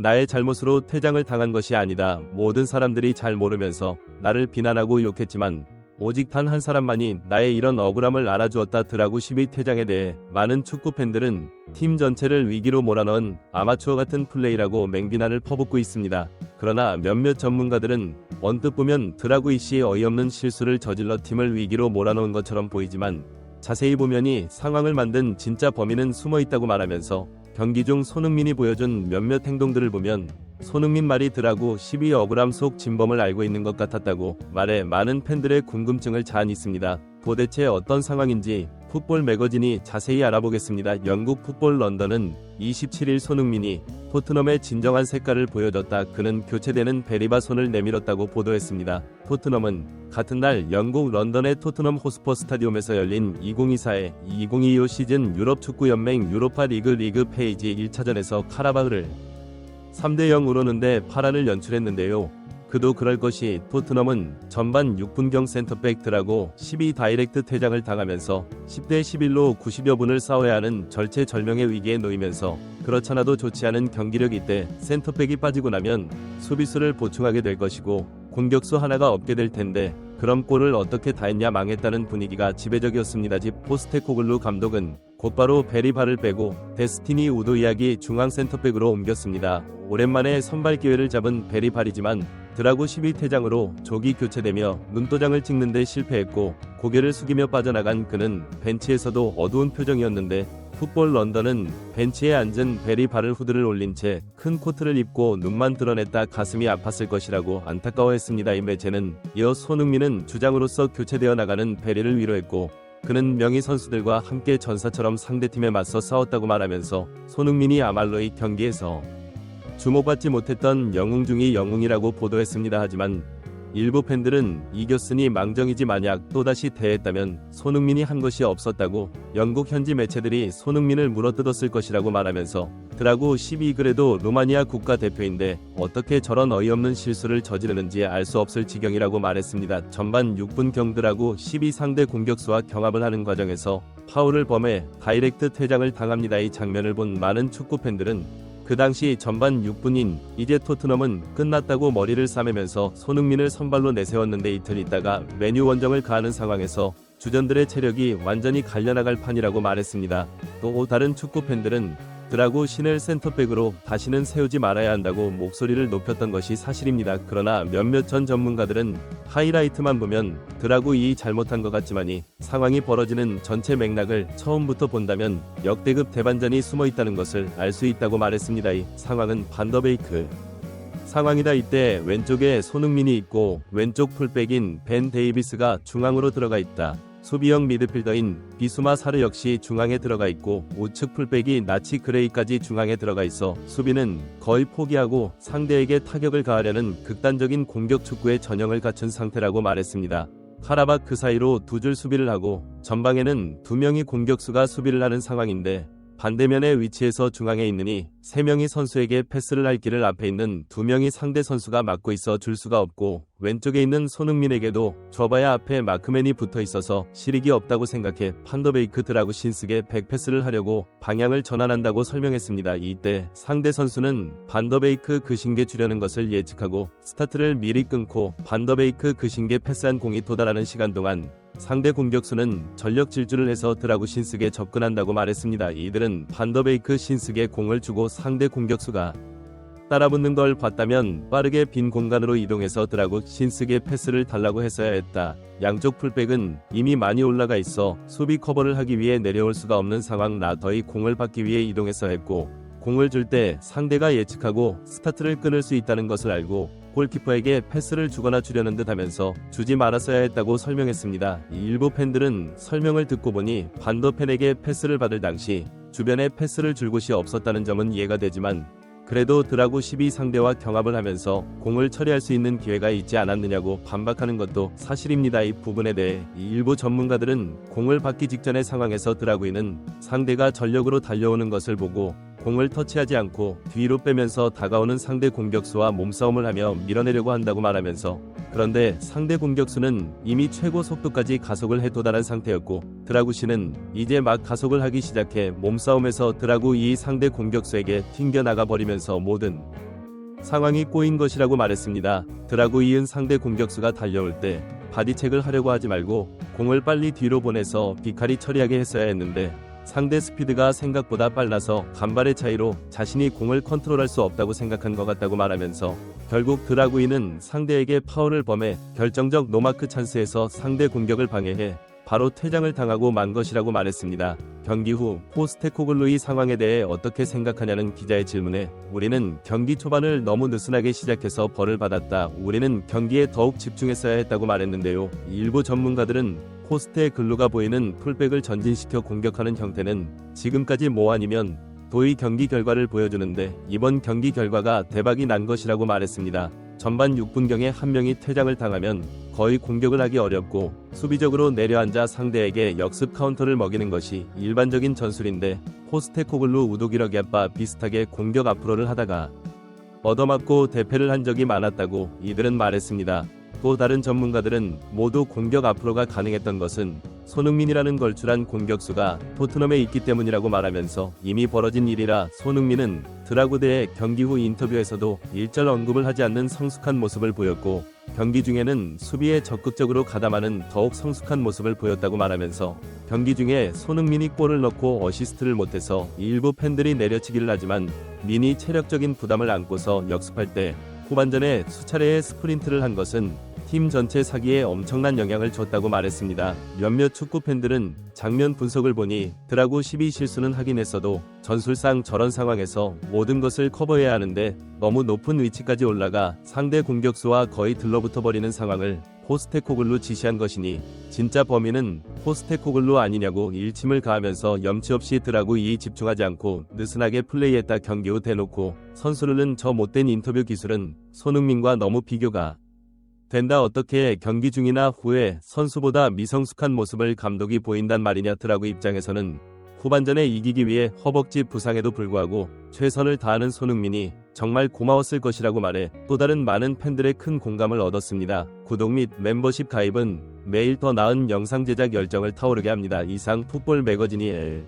나의 잘못으로 퇴장을 당한 것이 아니다. 모든 사람들이 잘 모르면서 나를 비난하고 욕했지만 오직 단 한 사람만이 나의 이런 억울함을 알아주었다. 드라구 12 퇴장에 대해 많은 축구 팬들은 팀 전체를 위기로 몰아넣은 아마추어 같은 플레이라고 맹비난을 퍼붓고 있습니다. 그러나 몇몇 전문가들은 언뜻 보면 드라구 이씨 어이없는 실수를 저질러 팀을 위기로 몰아넣은 것처럼 보이지만 자세히 보면이 상황을 만든 진짜 범인은 숨어있다고 말하면서 경기 중 손흥민이 보여준 몇몇 행동들을 보면 손흥민 말이 드라구 12 억울함 속 진범을 알고 있는 것 같았다고 말해 많은 팬들의 궁금증을 자아냈습니다. 있습니다. 도대체 어떤 상황인지 풋볼 매거진이 자세히 알아보겠습니다. 영국 풋볼 런던은 27일 손흥민이 토트넘의 진정한 색깔을 보여줬다. 그는 교체되는 베리바 손을 내밀었다고 보도했습니다. 토트넘은 같은 날 영국 런던의 토트넘 호스퍼 스타디움에서 열린 2024-2025 시즌 유럽 축구 연맹 유로파 리그 페이지 1차전에서 카라바흐를 3대0으로 는데 파란을 연출했는데요. 그도 그럴 것이 토트넘은 전반 6분경 센터백 드라구 12 다이렉트 퇴장을 당하면서 10대11로 90여 분을 싸워야 하는 절체절명의 위기에 놓이면서 그렇잖아도 좋지 않은 경기력이 때 센터백이 빠지고 나면 수비수를 보충하게 될 것이고 공격수 하나가 없게 될 텐데 그럼 골을 어떻게 다 했냐 망했다는 분위기가 지배적이었습니다. 포스테코글루 감독은 곧바로 베리바를 빼고 데스티니 우도이아기 중앙 센터백으로 옮겼습니다. 오랜만에 선발 기회를 잡은 베리발이지만 드라구 12 퇴장으로 조기 교체되며 눈도장을 찍는 데 실패했고 고개를 숙이며 빠져나간 그는 벤치에서도 어두운 표정이었는데 풋볼 런던은 벤치에 앉은 베리발을 후드를 올린 채 큰 코트를 입고 눈만 드러냈다. 가슴이 아팠을 것이라고 안타까워했습니다. 이 매체는 이어 손흥민은 주장으로서 교체되어 나가는 베리를 위로했고 그는 명의 선수들과 함께 전사처럼 상대팀에 맞서 싸웠다고 말하면서 손흥민이 아말로 이 경기에서 주목받지 못했던 영웅 중의 영웅이라고 보도했습니다. 하지만 일부 팬들은 이겼으니 망정이지 만약 또다시 대했다면 손흥민이 한 것이 없었다고 영국 현지 매체들이 손흥민을 물어뜯었을 것이라고 말하면서 드라구 12 그래도 루마니아 국가대표인데 어떻게 저런 어이없는 실수를 저지르는지 알 수 없을 지경이라고 말했습니다. 전반 6분경 드라구 12 상대 공격수와 경합을 하는 과정에서 파울을 범해 다이렉트 퇴장을 당합니다. 이 장면을 본 많은 축구 팬들은 그 당시 전반 6분인 이제 토트넘은 끝났다고 머리를 싸매면서 손흥민을 선발로 내세웠는데 이틀 있다가 메뉴 원정을 가하는 상황에서 주전들의 체력이 완전히 갈려나갈 판이라고 말했습니다. 또 다른 축구 팬들은 드라구 신을 센터백으로 다시는 세우지 말아야 한다고 목소리를 높였던 것이 사실입니다. 그러나 몇몇 전 전문가들은 하이라이트만 보면 드라구 2 잘못한 것 같지만이 상황이 벌어지는 전체 맥락을 처음부터 본다면 역대급 대반전이 숨어있다는 것을 알 수 있다고 말했습니다. 이 상황은 반더베이크 상황이다. 이때 왼쪽에 손흥민이 있고 왼쪽 풀백인 벤 데이비스가 중앙으로 들어가 있다. 수비형 미드필더인 비수마 사르 역시 중앙에 들어가 있고 우측 풀백이 나치 그레이까지 중앙에 들어가 있어 수비는 거의 포기하고 상대에게 타격을 가하려는 극단적인 공격 축구의 전형을 갖춘 상태라고 말했습니다. 카라박 그 사이로 두 줄 수비를 하고 전방에는 두 명의 공격수가 수비를 하는 상황인데 반대면의 위치에서 중앙에 있느니 3명의 선수에게 패스를 할 길을 앞에 있는 2명의 상대 선수가 막고 있어 줄 수가 없고 왼쪽에 있는 손흥민에게도 줘봐야 앞에 마크맨이 붙어 있어서 실익이 없다고 생각해 판더베이크 드라구 신스게 백패스를 하려고 방향을 전환한다고 설명했습니다. 이때 상대 선수는 반더베이크 그 신게 주려는 것을 예측하고 스타트를 미리 끊고 반더베이크 그 신게 패스한 공이 도달하는 시간 동안 상대 공격수는 전력 질주를 해서 드라구 신스게 접근한다고 말했습니다. 이들은 반더베이크 신스게 공을 주고 상대 공격수가 따라붙는 걸 봤다면 빠르게 빈 공간으로 이동해서 드라구 신스게 패스를 달라고 했어야 했다. 양쪽 풀백은 이미 많이 올라가 있어 수비 커버를 하기 위해 내려올 수가 없는 상황라 더이 공을 받기 위해 이동해서 했고 공을 줄 때 상대가 예측하고 스타트를 끊을 수 있다는 것을 알고 골키퍼에게 패스를 주거나 주려는 듯 하면서 주지 말았어야 했다고 설명했습니다. 일부 팬들은 설명을 듣고 보니 반더 팬에게 패스를 받을 당시 주변에 패스를 줄 곳이 없었다는 점은 이해가 되지만 그래도 드라구 12 상대와 경합을 하면서 공을 처리할 수 있는 기회가 있지 않았느냐고 반박하는 것도 사실입니다. 이 부분에 대해 일부 전문가들은 공을 받기 직전의 상황에서 드라구이는 상대가 전력으로 달려오는 것을 보고 공을 터치하지 않고 뒤로 빼면서 다가오는 상대 공격수와 몸싸움을 하며 밀어내려고 한다고 말하면서 그런데 상대 공격수는 이미 최고 속도까지 가속을 해 도달한 상태였고 드라구 씨는 이제 막 가속을 하기 시작해 몸싸움에서 드라구 2 상대 공격수에게 튕겨나가 버리면서 모든 상황이 꼬인 것이라고 말했습니다. 드라구 이은 상대 공격수가 달려올 때 바디책을 하려고 하지 말고 공을 빨리 뒤로 보내서 비칼이 처리하게 했어야 했는데 상대 스피드가 생각보다 빨라서 간발의 차이로 자신이 공을 컨트롤할 수 없다고 생각한 것 같다고 말하면서 결국 드라구이는 상대에게 파울을 범해 결정적 노마크 찬스에서 상대 공격을 방해해 바로 퇴장을 당하고 만 것이라고 말했습니다. 경기 후 포스테코글루의 상황에 대해 어떻게 생각하냐는 기자의 질문에 우리는 경기 초반을 너무 느슨하게 시작해서 벌을 받았다. 우리는 경기에 더욱 집중했어야 했다고 말했는데요. 일부 전문가들은 포스테글루가 보이는 풀백을 전진시켜 공격하는 형태는 지금까지 뭐 아니면 도의 경기 결과를 보여주는데 이번 경기 결과가 대박이 난 것이라고 말했습니다. 전반 6분경에 한 명이 퇴장을 당하면 거의 공격을 하기 어렵고 수비적으로 내려앉아 상대에게 역습 카운터를 먹이는 것이 일반적인 전술인데 포스테코글루 우도기럭야빠 비슷하게 공격 앞으로를 하다가 얻어맞고 대패를 한 적이 많았다고 이들은 말했습니다. 또 다른 전문가들은 모두 공격 앞으로가 가능했던 것은 손흥민이라는 걸출한 공격수가 토트넘에 있기 때문이라고 말하면서 이미 벌어진 일이라 손흥민은 드라구대의 경기 후 인터뷰에서도 일절 언급을 하지 않는 성숙한 모습을 보였고 경기 중에는 수비에 적극적으로 가담하는 더욱 성숙한 모습을 보였다고 말하면서 경기 중에 손흥민이 골을 넣고 어시스트를 못해서 일부 팬들이 내려치기를 하지만 민이 체력적인 부담을 안고서 역습할 때 후반전에 수차례의 스프린트를 한 것은 팀 전체 사기에 엄청난 영향을 줬다고 말했습니다. 몇몇 축구 팬들은 장면 분석을 보니 드라구 12 실수는 하긴 했어도 전술상 저런 상황에서 모든 것을 커버해야 하는데 너무 높은 위치까지 올라가 상대 공격수와 거의 들러붙어 버리는 상황을 포스테코글루 지시한 것이니 진짜 범인은 포스테코글루 아니냐고 일침을 가하면서 염치 없이 드라구 2에 집중하지 않고 느슨하게 플레이했다. 경기 후 대놓고 선수들은 저 못된 인터뷰 기술은 손흥민과 너무 비교가 된다. 어떻게 경기 중이나 후에 선수보다 미성숙한 모습을 감독이 보인단 말이냐. 드라구 입장에서는 후반전에 이기기 위해 허벅지 부상에도 불구하고 최선을 다하는 손흥민이 정말 고마웠을 것이라고 말해 또 다른 많은 팬들의 큰 공감을 얻었습니다. 구독 및 멤버십 가입은 매일 더 나은 영상 제작 열정을 타오르게 합니다. 이상 풋볼 매거진이 L